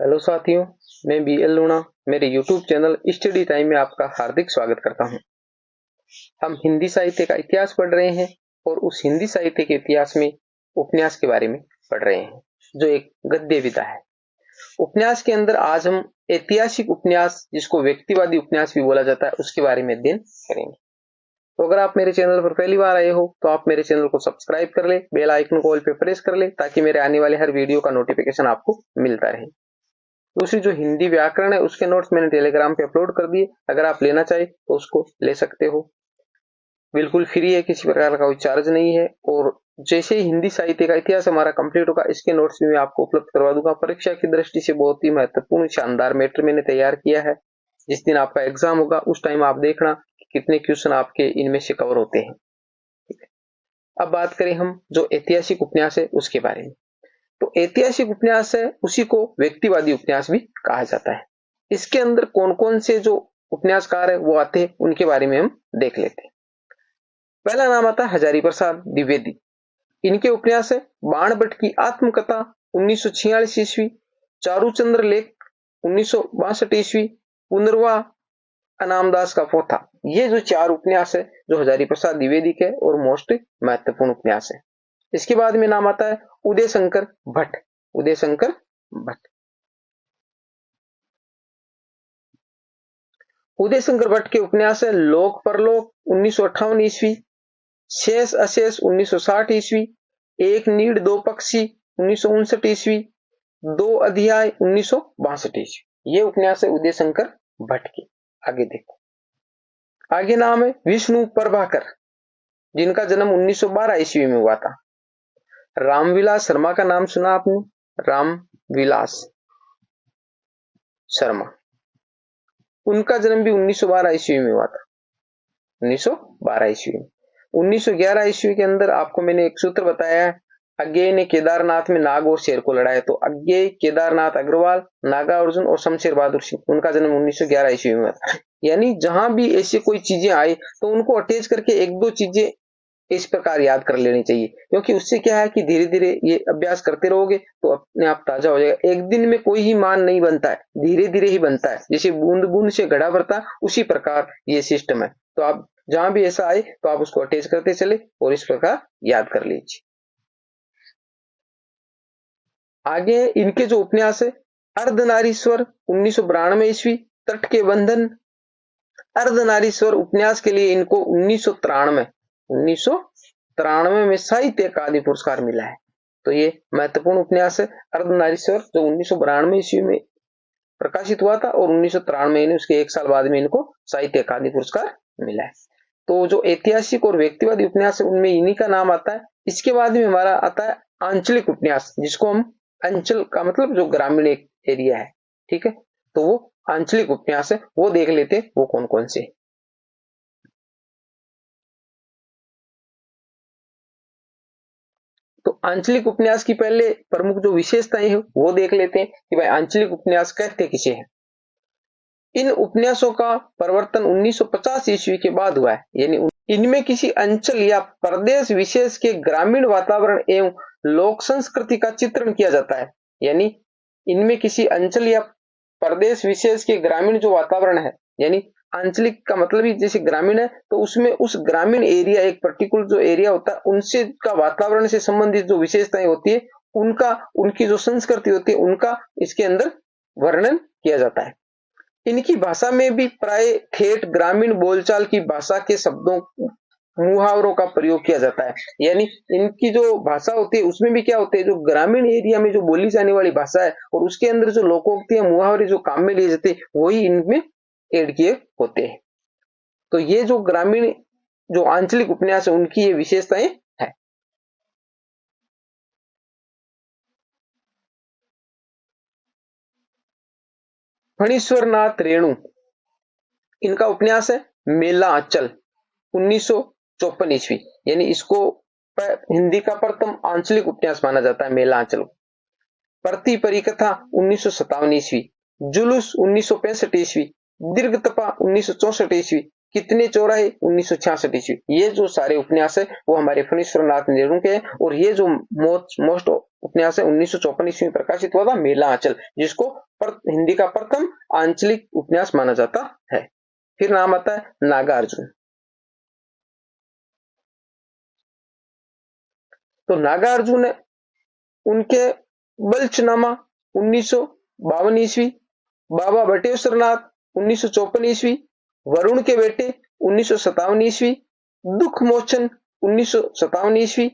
Hello साथियों, मैं BL लूणा मेरे YouTube चैनल स्टडी टाइम में आपका हार्दिक स्वागत करता हूं। हम हिंदी साहित्य का इतिहास पढ़ रहे हैं और उस हिंदी साहित्य के इतिहास में उपन्यास के बारे में पढ़ रहे हैं, जो एक गद्य विधा है। उपन्यास के अंदर आज हम ऐतिहासिक उपन्यास, जिसको व्यक्तिवादी उपन्यास भी बोला जाता है, उसके बारे में अध्ययन करेंगे। तो अगर आप मेरे चैनल पर पहली बार आए हो तो आप मेरे चैनल को सब्सक्राइब कर ले, बेल आइकन को ऑल पे प्रेस कर ले, ताकि मेरे आने वाले हर वीडियो का नोटिफिकेशन आपको मिलता रहे। दूसरी जो हिंदी व्याकरण है उसके नोट्स मैंने टेलीग्राम पे अपलोड कर दिए, अगर आप लेना चाहे तो उसको ले सकते हो। बिल्कुल फ्री है, किसी प्रकार का कोई चार्ज नहीं है। और जैसे ही हिंदी साहित्य का इतिहास हमारा कंप्लीट होगा, इसके नोट्स भी मैं आपको उपलब्ध करवा दूंगा। परीक्षा की दृष्टि से बहुत ही महत्वपूर्ण शानदार मैटर मैंने तैयार किया है। जिस दिन आपका एग्जाम होगा उस टाइम आप देखना कि कितने क्वेश्चन आपके इनमें से कवर होते हैं। ठीक है, अब बात करें हम जो ऐतिहासिक उपन्यास है उसके बारे में। तो ऐतिहासिक उपन्यास है उसी को व्यक्तिवादी उपन्यास भी कहा जाता है। इसके अंदर कौन कौन से जो उपन्यासकार है वो आते हैं, उनके बारे में हम देख लेते हैं। पहला नाम आता है हजारी प्रसाद द्विवेदी। इनके उपन्यास है बाणभट्ट की आत्मकथा 1946 ईस्वी, चारूचंद्र लेख 1962 ईस्वी, पुनर्वा, अनामदास का पोथा। ये जो चार उपन्यास है जो हजारी प्रसाद द्विवेदी के और मोस्ट महत्वपूर्ण उपन्यास है। इसके बाद में नाम आता है उदय शंकर भट्ट। उदय शंकर भट्ट उदय शंकर भट्ट के उपन्यास है लोक परलोक 1958 ईस्वी, शेष अशेष 1960 ईस्वी, एक नीड दो पक्षी 1959 ईस्वी, दो अध्याय 1962 ईस्वी। ये उपन्यास है उदय शंकर भट्ट के। आगे देखो, आगे नाम है विष्णु प्रभाकर, जिनका जन्म 1912 ईस्वी में हुआ था। रामविलास शर्मा का नाम सुना आपने? रामविलास शर्मा, उनका जन्म भी 1912 ईस्वी में हुआ था। 1912 ईस्वी में 1911 ईस्वी के अंदर आपको मैंने एक सूत्र बताया है, अज्ञेय ने केदारनाथ में नाग और शेर को लड़ाया। तो अज्ञेय, केदारनाथ अग्रवाल, नागा अर्जुन और शमशेर बहादुर सिंह, उनका जन्म 1911 ईस्वी में हुआ था। यानी जहां भी ऐसी कोई चीजें आई तो उनको अटैच करके एक दो चीजें इस प्रकार याद कर लेनी चाहिए, क्योंकि उससे क्या है कि धीरे धीरे ये अभ्यास करते रहोगे तो अपने आप ताजा हो जाएगा। एक दिन में कोई ही मान नहीं बनता है, धीरे धीरे ही बनता है। जैसे बूंद बूंद से घड़ा भरता है, उसी प्रकार ये सिस्टम है। तो आप जहां भी ऐसा आए तो आप उसको अटैच करते चले और इस प्रकार याद कर लीजिए। आगे इनके जो उपन्यास है अर्धनारीश्वर 1992 ईस्वी, तट के बंधन। अर्धनारीश्वर उपन्यास के लिए इनको 1993 में साहित्य अकादमी पुरस्कार मिला है। तो ये महत्वपूर्ण उपन्यास है अर्धनारीश्वर, जो 1992 ईस्वी में प्रकाशित हुआ था और 1993 में उसके एक साल बाद में इनको साहित्य अकादमी पुरस्कार मिला है। तो जो ऐतिहासिक और व्यक्तिवादी उपन्यास है उनमें इन्हीं का नाम आता है। इसके बाद में हमारा आता है आंचलिक उपन्यास, जिसको हम अंचल का मतलब जो ग्रामीण एक एरिया है, ठीक है, तो वो आंचलिक उपन्यास है। वो देख लेते हैं वो कौन कौन से। तो आंचलिक उपन्यास की पहले प्रमुख जो विशेषताएं हैं वो देख लेते हैं कि भाई आंचलिक उपन्यास कहते किसे हैं। इन उपन्यासों का प्रवर्तन 1950 ईस्वी के बाद हुआ है। यानी इनमें किसी अंचल या प्रदेश विशेष के ग्रामीण वातावरण एवं लोक संस्कृति का चित्रण किया जाता है। यानी इनमें किसी अंचल या प्रदेश विशेष के ग्रामीण जो वातावरण है, यानी आंचलिक का मतलब ही जैसे ग्रामीण है तो उसमें उस ग्रामीण एरिया, एक पर्टिकुलर जो एरिया होता है, उनसे का वातावरण से संबंधित जो विशेषताएं होती है उनका, उनकी जो संस्कृति होती है उनका इसके अंदर वर्णन किया जाता है। इनकी भाषा में भी प्राय ठेठ ग्रामीण बोलचाल की भाषा के शब्दों, मुहावरों का प्रयोग किया जाता है। यानी इनकी जो भाषा होती है उसमें भी क्या होते हैं, जो ग्रामीण एरिया में जो बोली जाने वाली भाषा है और उसके अंदर जो लोकोक्ति या मुहावरे जो काम में लिए जाते हैं वही इनमें ऐड किए होते हैं। तो ये जो ग्रामीण जो आंचलिक उपन्यास है उनकी ये विशेषताएं है। फणीश्वर नाथ रेणु, इनका उपन्यास है मेला आंचल 1954 ईस्वी। यानी इसको हिंदी का प्रथम आंचलिक उपन्यास माना जाता है मेला आंचल। प्रति परिकथा 1957 ईस्वी, जुलूस 1965 ईस्वी, दीर्घ तपा 1964 ईस्वी, कितने चौराहे 1966 ईस्वी। ये जो सारे उपन्यास है वो हमारे फणीश्वर नाथ रेणु के हैं। और ये जो मोस्ट उपन्यास है 1954 ईस्वी में प्रकाशित हुआ था मेला आंचल, जिसको हिंदी का प्रथम आंचलिक उपन्यास माना जाता है। फिर नाम आता है नागार्जुन। तो नागार्जुन है, उनके बल्चनामा 1952 ईस्वी, बाबा बटेश्वर नाथ 1954 ईस्वी, वरुण के बेटे 1957 ईस्वी, दुख मोचन 1957 ईस्वी,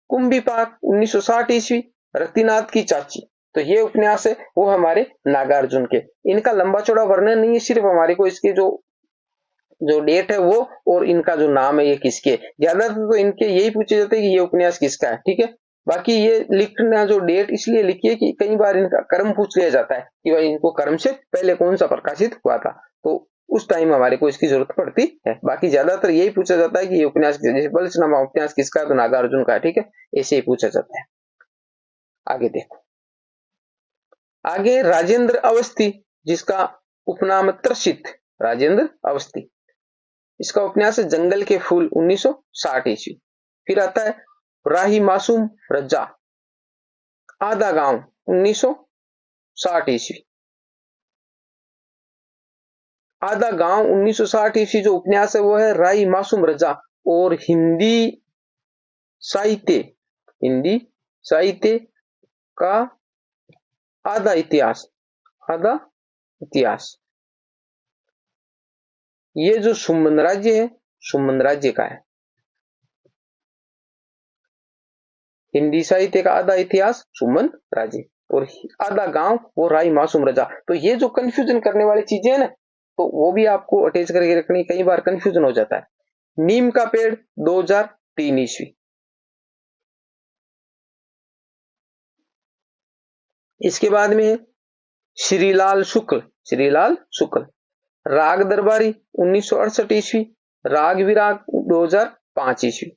कुंभीपाक 1960 ईस्वी, रतिनाथ की चाची। तो ये उपन्यास है वो हमारे नागार्जुन के। इनका लंबा चौड़ा वर्णन नहीं है, सिर्फ हमारे को इसके जो डेट है वो और इनका जो नाम है ये किसके। ज्यादातर तो इनके यही पूछे जाते हैं कि ये उपन्यास किसका है, ठीक है। बाकी ये लिखना जो डेट इसलिए लिखी है कि कई बार इनका कर्म पूछ लिया जाता है कि भाई इनको कर्म से पहले कौन सा प्रकाशित हुआ था, तो उस टाइम हमारे को इसकी जरूरत पड़ती है। बाकी ज्यादातर यही पूछा जाता है कि ये उपन्यास, जैसे बल्चनामा उपन्यास किसका है, तो नागार्जुन का है, ठीक है, ऐसे ही पूछा जाता है। आगे देखो, आगे राजेंद्र अवस्थी, जिसका उपनाम त्रसित राजेंद्र अवस्थी, इसका उपन्यास है जंगल के फूल 1960 ईस्वी। फिर आता है राही मासूम रज्जा, आधा गांव 1960 ईस्वी। आधा गांव 1960 ईस्वी जो उपन्यास है वो है राही मासूम रज्जा। और हिंदी साहित्य का आधा इतिहास, ये जो सुमन राज्य है, सुमन राज्य का है। हिंदी साहित्य का आधा इतिहास सुमन राज्य, और आधा गांव वो राही मासूम रजा। तो ये जो कंफ्यूजन करने वाली चीजें है ना, तो वो भी आपको अटैच करके रखनी, कई बार कंफ्यूजन हो जाता है। नीम का पेड़ 2003 ईस्वी। इसके बाद में श्रीलाल शुक्ल, राग दरबारी 1968 ईस्वी, राग विराग 2005 ईस्वी।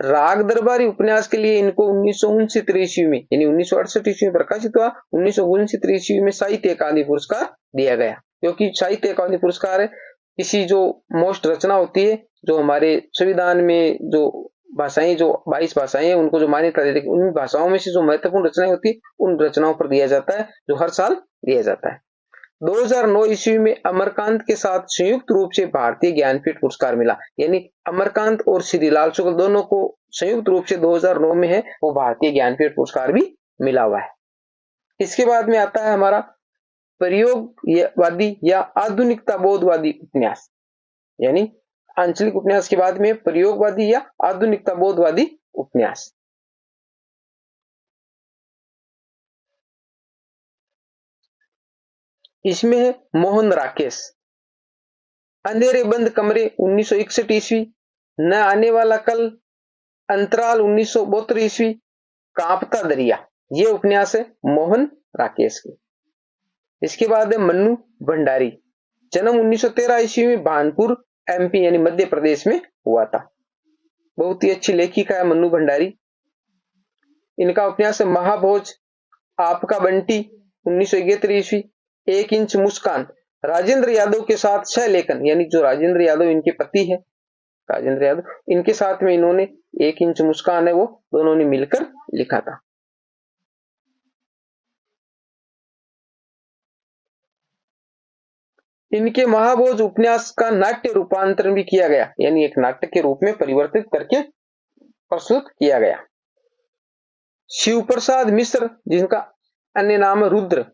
राग दरबारी उपन्यास के लिए इनको 1969 ईस्वी में, यानी 1968 ईस्वी में प्रकाशित हुआ, 1969 ईस्वी में साहित्य अकादमी पुरस्कार दिया गया। क्योंकि साहित्य अकादमी पुरस्कार है किसी जो मोस्ट रचना होती है, जो हमारे संविधान में जो भाषाएं, जो 22 भाषाएं हैं, उनको जो मान्यता देती है, उन भाषाओं में से जो महत्वपूर्ण रचनाएं होती है उन रचनाओं पर दिया जाता है, जो हर साल दिया जाता है। 2009 ईस्वी में अमरकांत के साथ संयुक्त रूप से भारतीय ज्ञानपीठ पुरस्कार मिला, यानी अमरकांत और श्रीलाल शुक्ल दोनों को संयुक्त रूप से 2009 में है वो भारतीय ज्ञानपीठ पुरस्कार भी मिला हुआ है। इसके बाद में आता है हमारा प्रयोगवादी या आधुनिकता बोधवादी उपन्यास, यानी आंचलिक उपन्यास के बाद में प्रयोगवादी या आधुनिकता बोधवादी उपन्यास। इसमें है मोहन राकेश, अंधेरे बंद कमरे 1961 ईस्वी, न आने वाला कल, अंतराल 1972 ईस्वी, कांपता दरिया। ये उपन्यास है मोहन राकेश के। इसके बाद है मन्नू भंडारी, जन्म 1913 ईस्वी में भानपुर एमपी यानी मध्य प्रदेश में हुआ था। बहुत ही अच्छी लेखिका है मन्नू भंडारी। इनका उपन्यास है महाभोज, आपका बंटी 1971 ईस्वी, 1 इंच मुस्कान, राजेंद्र यादव के साथ सह लेखन, यानी जो राजेंद्र यादव इनके पति है, राजेंद्र यादव, इनके साथ में इन्होंने 1 इंच मुस्कान है वो दोनों ने मिलकर लिखा था। इनके महाभोज उपन्यास का नाट्य रूपांतरण भी किया गया, यानी एक नाटक के रूप में परिवर्तित करके प्रस्तुत किया गया। शिव प्रसाद मिश्र, जिनका अन्य नाम है रुद्र,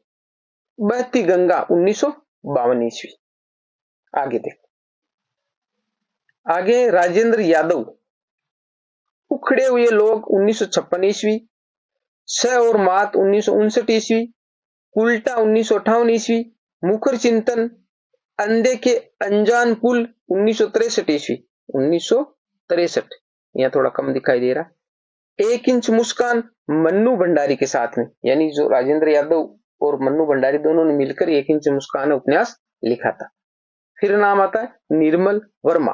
बहती गंगा 1952 ईस्वी। आगे देखो, आगे राजेंद्र यादव, उखड़े हुए लोग 1956 ईस्वी, स और मात 1959 ईस्वी, उल्टा 1958 ईस्वी, मुखर चिंतन, अंधे के अनजान पुल 1963 ईस्वी, 1963, यहां थोड़ा कम दिखाई दे रहा। 1 इंच मुस्कान मन्नू भंडारी के साथ में, यानी जो राजेंद्र यादव और मन्नू भंडारी दोनों ने मिलकर 1 इंच मुस्कान उपन्यास लिखा था। फिर नाम आता है निर्मल वर्मा,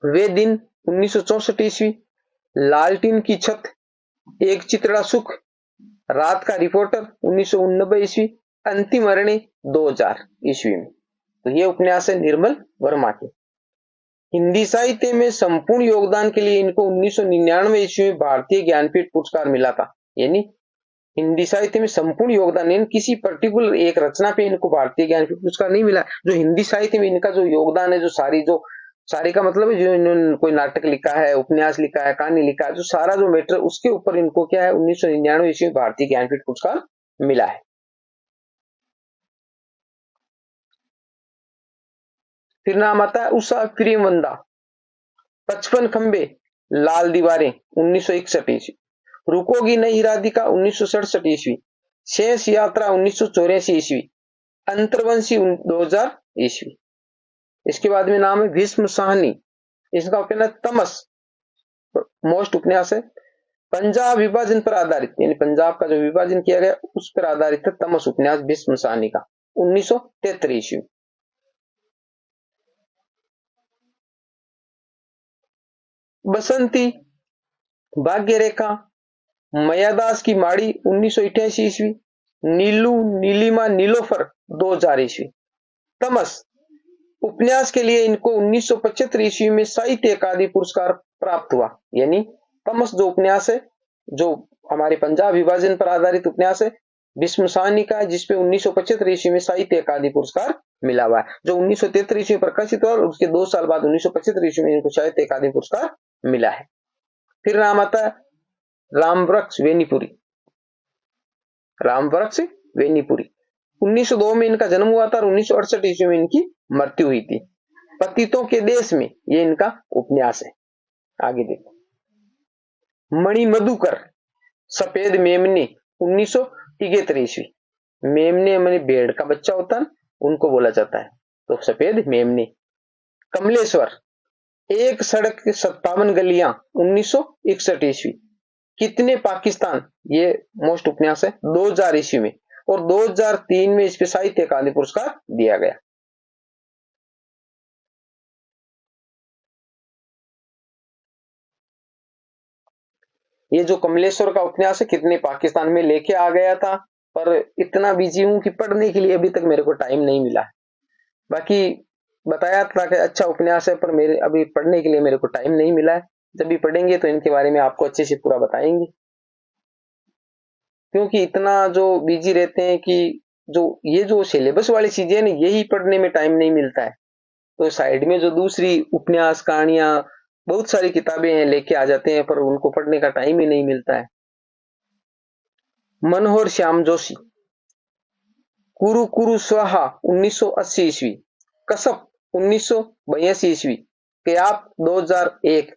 वे दिन 1964 ईस्वी, लालटीन की छत, एक चितड़ा सुख, रात का रिपोर्टर 1989 ईस्वी, अंतिम अरण्य 2000 ईस्वी में। तो ये उपन्यास है निर्मल वर्मा के। हिंदी साहित्य में संपूर्ण योगदान के लिए इनको 1999 ईस्वी में भारतीय ज्ञानपीठ पुरस्कार मिला था। यानी हिंदी साहित्य में संपूर्ण योगदान, यानी किसी पर्टिकुलर एक रचना पे इनको भारतीय ज्ञानपीठ पुरस्कार नहीं मिला। जो हिंदी साहित्य में इनका जो योगदान है, जो सारी का मतलब है, जो इन्होंने कोई नाटक लिखा है, उपन्यास लिखा है, कहानी लिखा है, जो सारा जो मैटर, उसके ऊपर इनको क्या है 1999 ईस्वी में भारतीय ज्ञानपीठ पुरस्कार मिला है। फिर नाम आता है उषा प्रेमवंदा, 55 खंबे, लाल दीवारें 1961 ईस्वी, रुकोगी नहीं राधिका 1967 ईस्वी, शेष यात्रा 1984 ईस्वी, अंतर्वंशी 2000 ईस्वी। इसके बाद में नाम है भीष्म साहनी, इसका उपन्यास तमस मोस्ट उपन्यास है। पंजाब विभाजन पर आधारित, यानी पंजाब का जो विभाजन किया गया उस पर आधारित है तमस उपन्यास भीष्म साहनी का, 1973 ईस्वी। बसंती, भाग्य रेखा, मयादास की माड़ी 1988 ईस्वी, नीलू नीलिमा नीलोफर 2000 ईस्वी। तमस उपन्यास के लिए इनको 1975 ईस्वी में साहित्य अकादमी पुरस्कार प्राप्त हुआ। यानी तमस जो उपन्यास है, जो हमारे पंजाब विभाजन पर आधारित उपन्यास है, भीष्म साहनी का है, जिसपे 1975 ईस्वी में साहित्य अकादमी पुरस्कार मिला हुआ है। जो 1973 ईस्वी में प्रकाशित हुआ और उसके 2 साल बाद 1975 ईस्वी में इनको साहित्य अकादमी पुरस्कार मिला है। फिर नाम आता है रामवृक्ष वेनीपुरी, रामवृक्ष वेनीपुरी, 1902 में इनका जन्म हुआ था और 1968 ईस्वी में इनकी मृत्यु हुई थी। पतितों के देश में ये इनका उपन्यास है। आगे देखो, मणि मधुकर, सफेद मेमने 1973 ईस्वी, मेमने माने भेड़ का बच्चा होता है, उनको बोला जाता है, तो सफेद मेमने। कमलेश्वर, एक सड़क 57 गलियां 1961 ईस्वी, कितने पाकिस्तान, ये मोस्ट उपन्यास है 2000 ईस्वी में, और 2003 में इसके साहित्य अकादमी पुरस्कार दिया गया। ये जो कमलेश्वर का उपन्यास है कितने पाकिस्तान में लेके आ गया था, पर इतना बिजी हूं कि पढ़ने के लिए अभी तक मेरे को टाइम नहीं मिला। बाकी बताया था कि अच्छा उपन्यास है, पर मेरे अभी पढ़ने के लिए मेरे को टाइम नहीं मिला है। जब भी पढ़ेंगे तो इनके बारे में आपको अच्छे से पूरा बताएंगे, क्योंकि इतना जो बिजी रहते हैं कि जो सिलेबस वाली चीजें ना, यही पढ़ने में टाइम नहीं मिलता है। तो साइड में जो दूसरी उपन्यास, कहानियां, बहुत सारी किताबें हैं लेके आ जाते हैं, पर उनको पढ़ने का टाइम ही नहीं मिलता है। मनोहर श्याम जोशी, कुरु कुरु स्वाहा 1980 ईस्वी, कसप 1982 ईस्वी, कयाप 2001,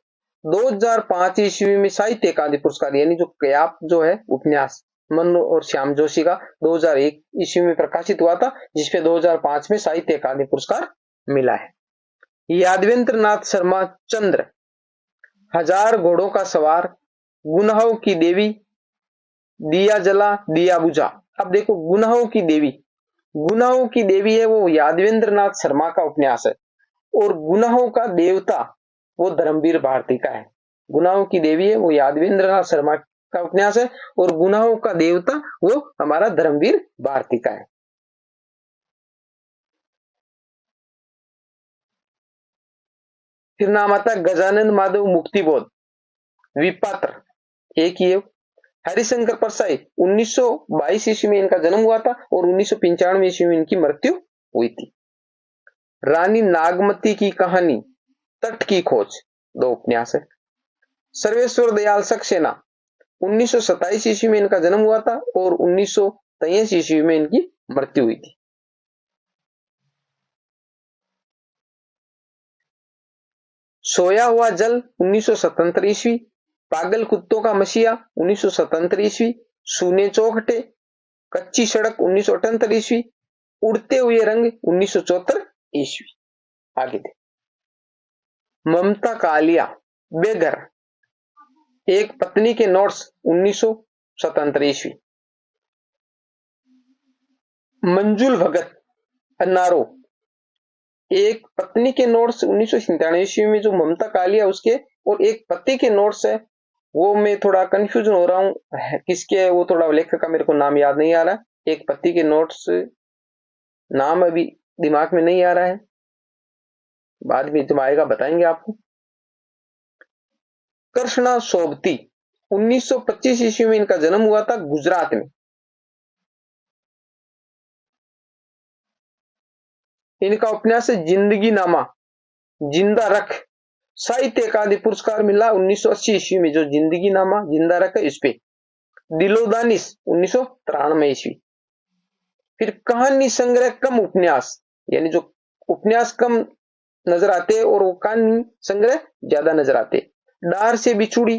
2005 ईस्वी में साहित्य अकादमी पुरस्कार, यानी जो कयाप जो है उपन्यास मनोहर श्याम जोशी का 2001 ईस्वी में प्रकाशित हुआ था, जिसपे 2005 में साहित्य अकादमी पुरस्कार मिला है। यादवेंद्र नाथ शर्मा चंद्र, हजार घोड़ों का सवार, गुनाहों की देवी, दिया जला दिया बुझा। अब देखो, गुनाहों की देवी, गुनाहों की देवी है वो यादवेंद्र नाथ शर्मा का उपन्यास है, और गुनाहों का देवता वो धर्मवीर भारती का है। गुनाहों की देवी है वो यादवेंद्र नाथ शर्मा का उपन्यास है, और गुनाहों का देवता वो हमारा धर्मवीर भारती का है। फिर नाम आता है गजानन माधव मुक्तिबोध, विपात्र, एक ही है। हरिशंकर परसाई, 1922 ईस्वी में इनका जन्म हुआ था और 1995 ईस्वी में इनकी मृत्यु हुई थी। रानी नागमती की कहानी, तट की खोज, 2 उपन्यास है। सर्वेश्वर दयाल सक्सेना, 1927 ईस्वी में इनका जन्म हुआ था और 1923 ईस्वी में इनकी मृत्यु हुई थी। सोया हुआ जल 1977 ईस्वी, पागल कुत्तों का मसीहा 1977 ईस्वी, सूने चौखटे, कच्ची सड़क 1978 ईस्वी, उड़ते हुए रंग 1974 ईस्वी। आगे दे, ममता कालिया, बेघर, एक पत्नी के नोट्स 1977 ईस्वी। मंजुल भगत, अन्नारो, एक पत्नी के नोट्स 1997 ईस्वी में, जो ममता कालिया उसके, और एक पति के नोट्स है, वो मैं थोड़ा कंफ्यूजन हो रहा हूं किसके है, वो थोड़ा लेखक का मेरे को नाम याद नहीं आ रहा। एक पति के नोट्स नाम अभी दिमाग में नहीं आ रहा है। बाद में जब आएगा बताएंगे आपको। कृष्णा सोबती 1925 ईस्वी में इनका जन्म हुआ था गुजरात में। इनका उपन्यास है जिंदगी नामा, जिंदा रख, साहित्य अकादमी पुरस्कार मिला 1980 ईस्वी में। जो जिंदगी नामा जिंदा रख है इस पे। दिलोदानिश 1993 ईस्वी। फिर कहानी संग्रह कम उपन्यास, यानी जो उपन्यास कम नजर आते और वो कहानी संग्रह ज्यादा नजर आते। डार से बिछुड़ी,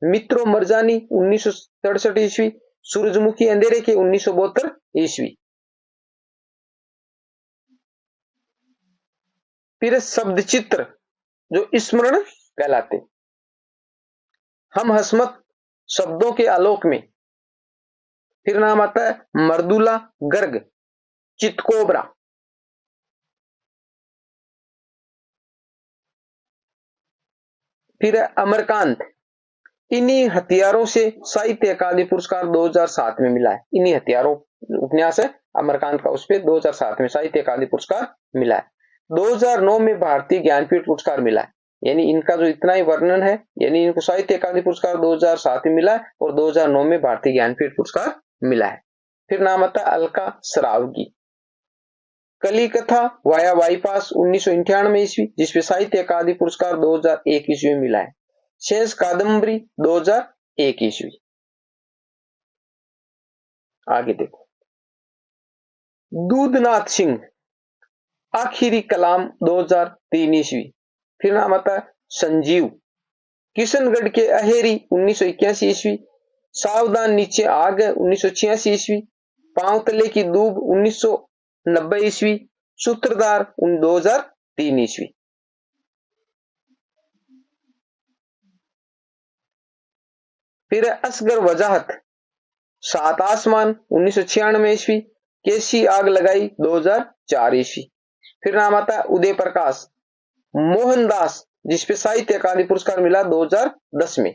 मित्रों मरजानी 1967 ईस्वी, सूरजमुखी अंधेरे के 1972 ईस्वी। फिर शब्द चित्र जो स्मरण कहलाते। हम हसमत शब्दों के आलोक में। फिर नाम आता है मर्दुला गर्ग, चितकोबरा। फिर अमरकांत, इन्हीं हथियारों से साहित्य अकादमी पुरस्कार 2007 में मिला है। इन्हीं हथियारों उपन्यास है अमरकांत का, उस पर 2007 में साहित्य अकादमी पुरस्कार मिला है। 2009 में भारतीय ज्ञानपीठ पुरस्कार मिला है। यानी इनका जो इतना ही वर्णन है, यानी इनको साहित्य अकादमी पुरस्कार 2007 में मिला है और 2009 में भारतीय ज्ञानपीठ पुरस्कार मिला है। फिर नाम आता है अलका सरावगी, कली कथा वाया बाईपास 1998 ईस्वी, जिसपे साहित्य अकादमी पुरस्कार 2001 ईस्वी में मिला है। शेष कादम्बरी 2001 ईस्वी। आगे देखो, दूधनाथ सिंह, आखिरी कलाम 2003 ईस्वी। फिर नाम आता है संजीव, किशनगढ़ के अहेरी 1981 ईस्वी, सावधान नीचे आग 1986 ईस्वी, पांव तले की दूब 1990 ईस्वी, सूत्रधार 2003 ईस्वी। फिर असगर वजाहत, सात आसमान 1996 ईस्वी, कैसी आग लगाई 2004 ईस्वी। फिर नाम आता है उदय प्रकाश, मोहनदास, जिसपे साहित्य अकादमी पुरस्कार मिला 2010 में।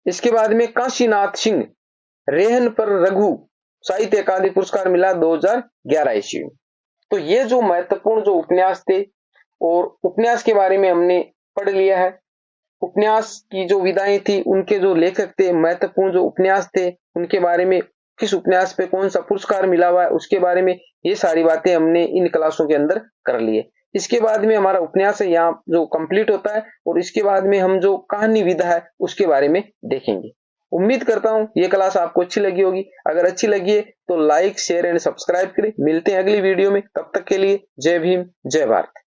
इसके बाद में काशीनाथ सिंह, रेहन पर रघु, साहित्य अकादमी पुरस्कार मिला 2011 ईस्वी में। तो ये जो महत्वपूर्ण जो उपन्यास थे और उपन्यास के बारे में हमने पढ़ लिया है। उपन्यास की जो विधाएं थी, उनके जो लेखक थे, महत्वपूर्ण जो उपन्यास थे उनके बारे में, किस उपन्यास पे कौन सा पुरस्कार मिला हुआ है उसके बारे में, ये सारी बातें हमने इन क्लासों के अंदर कर ली है। इसके बाद में हमारा उपन्यास है यहाँ जो कंप्लीट होता है और इसके बाद में हम जो कहानी विधा है उसके बारे में देखेंगे। उम्मीद करता हूं ये क्लास आपको अच्छी लगी होगी। अगर अच्छी लगी है तो लाइक शेयर एंड सब्सक्राइब करें। मिलते हैं अगली वीडियो में, तब तक के लिए जय भीम जय भारत।